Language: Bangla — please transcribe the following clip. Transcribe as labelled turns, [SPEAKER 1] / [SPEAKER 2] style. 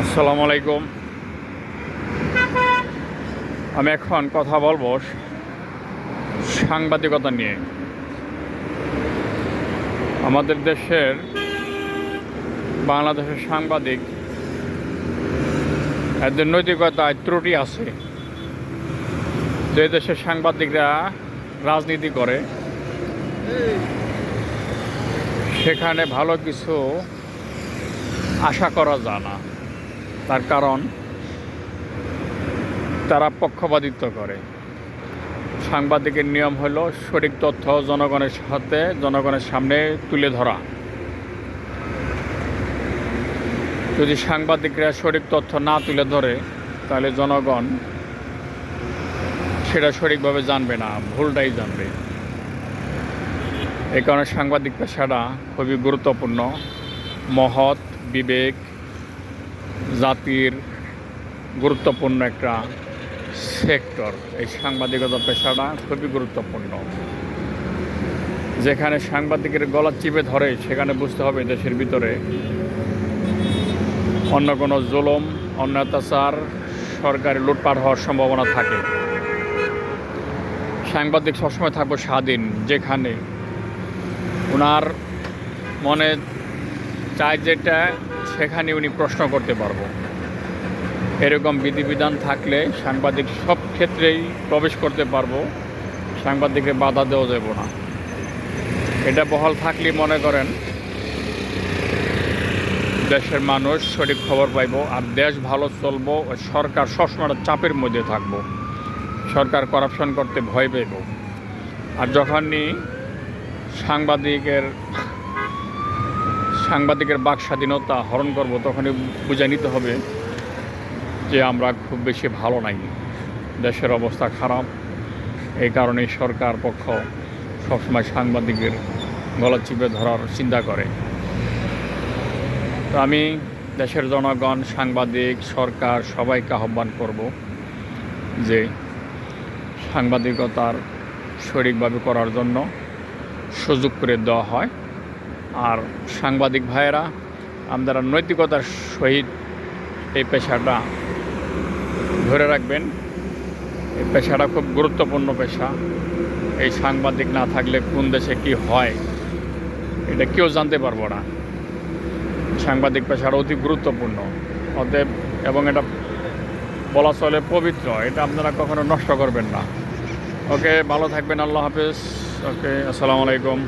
[SPEAKER 1] আসসালামু আলাইকুম। আমি এখন কথা বলবো সাংবাদিকতা নিয়ে। আমাদের দেশের বাংলাদেশের সাংবাদিক এদের নৈতিকতায় ত্রুটি আছে। যে দেশের সাংবাদিকরা রাজনীতি করে সেখানে ভালো কিছু আশা করা যায় না। তার কারণ তারা পক্ষপাতিত্ব করে। সাংবাদিকের নিয়ম হলো সঠিক তথ্য জনগণের সামনে তুলে ধরা। যদি সাংবাদিকরা সঠিক তথ্য না তুলে ধরে তাহলে জনগণ সেটা সঠিকভাবে জানবে না, ভুলটাই জানবে। এই কারণে সাংবাদিক পেশাটা খুবই গুরুত্বপূর্ণ, মহৎ, বিবেক, জাতির গুরুত্বপূর্ণ একটা সেক্টর। এই সাংবাদিকতা পেশাটা খুবই গুরুত্বপূর্ণ। যেখানে সাংবাদিকের গলা চিপে ধরে সেখানে বুঝতে হবে দেশের ভিতরে অন্য কোনো জুলুম, অত্যাচার, সরকারি লুটপাট হওয়ার সম্ভাবনা থাকে। সাংবাদিক সবসময় থাকবে স্বাধীন, যেখানে ওনার মনে চায় যেটা সেখানে উনি প্রশ্ন করতে পারবো। এরকম বিধিবিধান থাকলে সাংবাদিক সব ক্ষেত্রেই প্রবেশ করতে পারবো, সাংবাদিককে বাধা দেওয়া যাব না। এটা বহাল থাকলে মনে করেন দেশের মানুষ সঠিক খবর পাইব, আর দেশ ভালো চলবো। সরকার সবসময় চাপের মধ্যে থাকবো, সরকার করাপশন করতে ভয় পাইব। আর যখনই সাংবাদিকের বাক স্বাধীনতা হরণ করব তখনই বুঝে নিতে হবে যে আমরা খুব বেশি ভালো নাই, দেশের অবস্থা খারাপ। এই কারণেই সরকার পক্ষ সবসময় সাংবাদিকের গলা চিপে ধরার চিন্তা করে। তো আমি দেশের জনগণ, সাংবাদিক, সরকার সবাইকে আহ্বান করব যে সাংবাদিকতার সঠিকভাবে করার জন্য সুযোগ করে দেওয়া হয়। আর সাংবাদিক ভাইয়েরা আপনারা নৈতিকতার সহিত এই পেশাটা ধরে রাখবেন। এই পেশাটা খুব গুরুত্বপূর্ণ পেশা। এই সাংবাদিক না থাকলে কোন দেশে কি হয় এটা কেউ জানতে পারবো না। সাংবাদিক পেশাটা অতি গুরুত্বপূর্ণ অতএব, এবং এটা বলা চলে পবিত্র। এটা আপনারা কখনো নষ্ট করবেন না। ওকে, ভালো থাকবেন। আল্লাহ হাফেজ। ওকে, আসসালামু আলাইকুম।